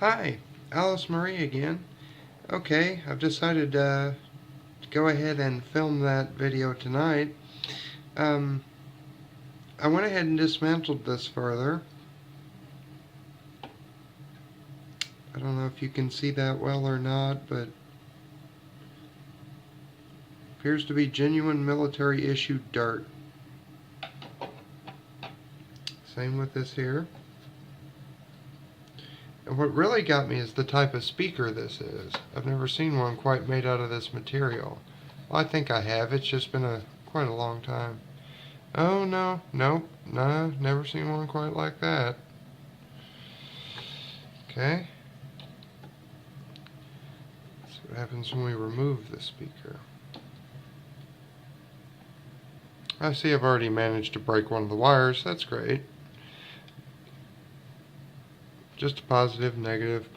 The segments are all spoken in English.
Hi, Alice Marie again. Okay, I've decided to go ahead and film that video tonight. Um, I went ahead and dismantled this further. I don't know if you can see that well or not, but appears to be genuine military issued dirt. Same with this here. And what really got me is the type of speaker this is. I've never seen one quite made out of this material. Well, I think I have. It's just been quite a long time. Oh, no, nope, no, never seen one quite like that. Okay. Let's see what happens when we remove the speaker. I see I've already managed to break one of the wires. That's great. Just a positive, negative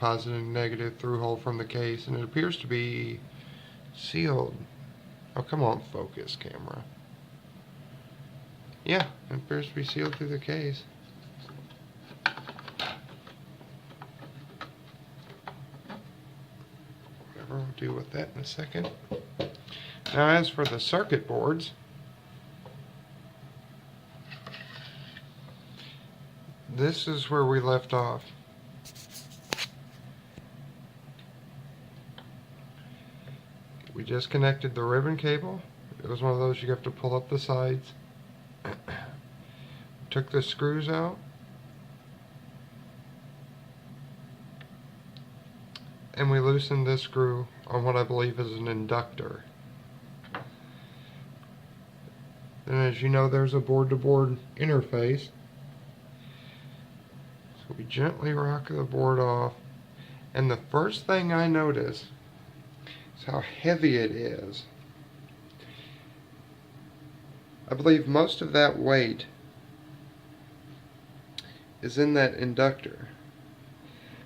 through hole from the case, and it appears to be sealed. Oh, come on, focus, camera. Yeah, it appears to be sealed through the case. Whatever, we'll deal with that in a second. Now, as for the circuit boards, this is where we left off. We just connected the ribbon cable. It was one of those you have to pull up the sides. Took the screws out. And we loosened this screw on what I believe is an inductor. And as you know, there's a board-to-board interface. So we gently rock the board off. And the first thing I notice is how heavy it is. I believe most of that weight is in that inductor.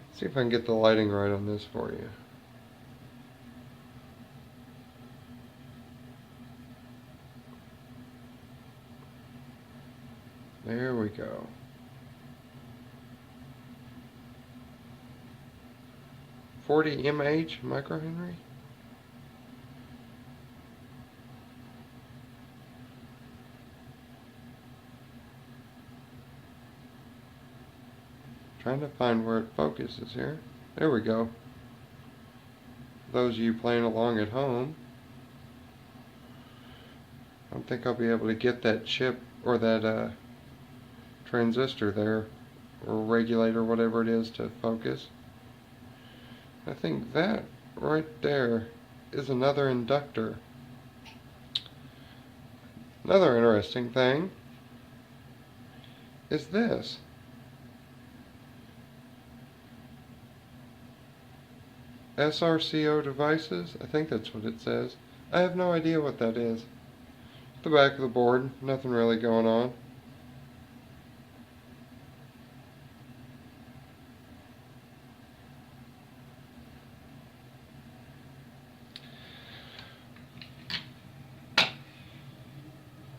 Let's see if I can get the lighting right on this for you. There we go. .40 mH microhenry. Trying to find where it focuses here. There we go. Those of you playing along at home, I don't think I'll be able to get that chip or that transistor there, or regulator, whatever it is, to focus. I think that right there is another inductor. Another interesting thing is this. SRCO devices, I think that's what it says. I have no idea what that is. The back of the board, nothing really going on.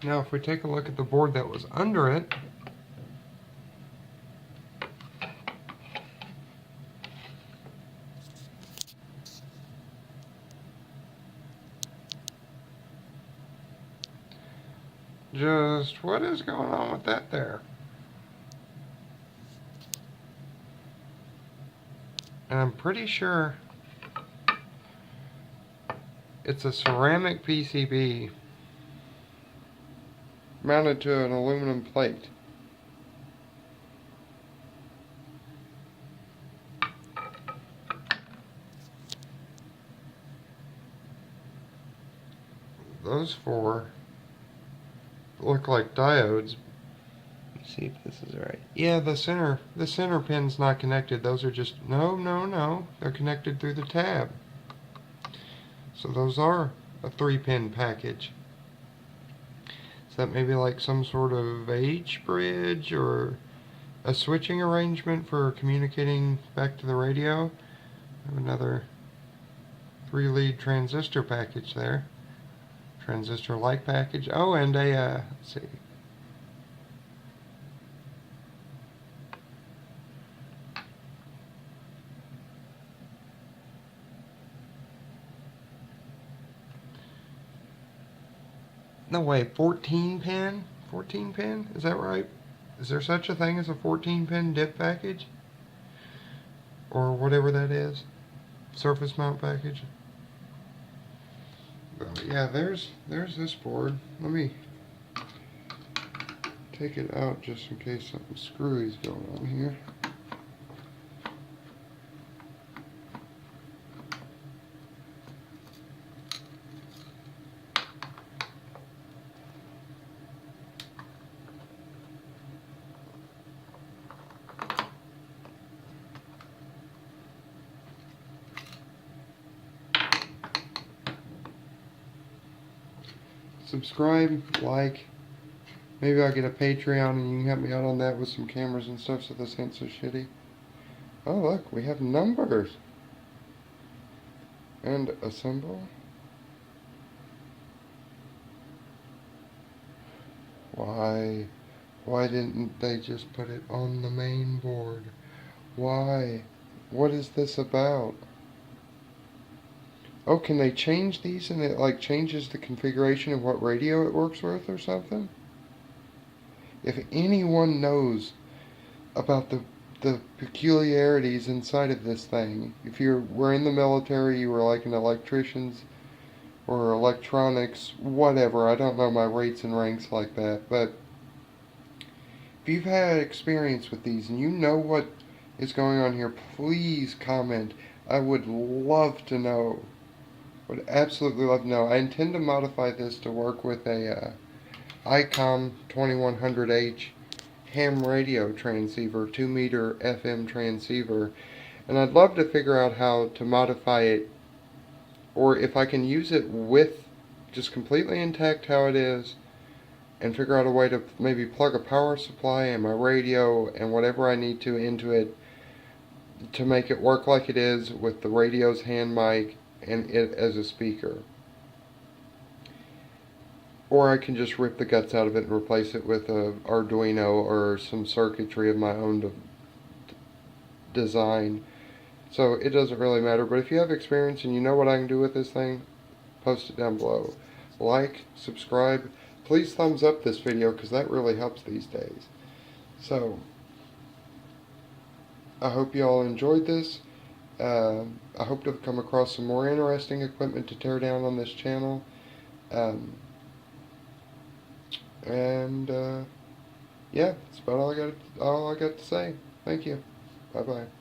Now if we take a look at the board that was under it, just what is going on with that there? And I'm pretty sure it's a ceramic PCB mounted to an aluminum plate. Those four look like diodes. Let's see if this is right. Yeah, the center pin's not connected. Those are just no. They're connected through the tab. So those are a 3-pin package. Is that maybe like some sort of H bridge or a switching arrangement for communicating back to the radio? I have another 3-lead transistor package there. Transistor light package. Oh, and a let's see. No way, 14 pin? 14 pin? Is that right? Is there such a thing as a 14 pin dip package? Or whatever that is? Surface mount package? Yeah, there's this board. Let me take it out just in case something screwy is going on here. Subscribe, like, maybe I'll get a Patreon and you can help me out on that with some cameras and stuff so this ain't so shitty. Oh look, we have numbers. And a symbol. Why didn't they just put it on the main board? Why? What is this about? Oh, can they change these and it like changes the configuration of what radio it works with or something? If anyone knows about the peculiarities inside of this thing, if you were in the military, you were like an electrician's or electronics, whatever, I don't know my rates and ranks like that, but if you've had experience with these and you know what is going on here, please comment. I would love to know. Would absolutely love to know. I intend to modify this to work with a ICOM 2100H ham radio transceiver, 2-meter FM transceiver, and I'd love to figure out how to modify it, or if I can use it with just completely intact how it is, and figure out a way to maybe plug a power supply and my radio and whatever I need to into it to make it work like it is with the radio's hand mic and it as a speaker. Or I can just rip the guts out of it and replace it with a Arduino or some circuitry of my own design. So it doesn't really matter, but if you have experience and you know what I can do with this thing, post it down below. Like, subscribe, please thumbs up this video because that really helps these days. So, I hope you all enjoyed this. I hope to come across some more interesting equipment to tear down on this channel. Yeah, that's about all I got to say. Thank you. Bye-bye.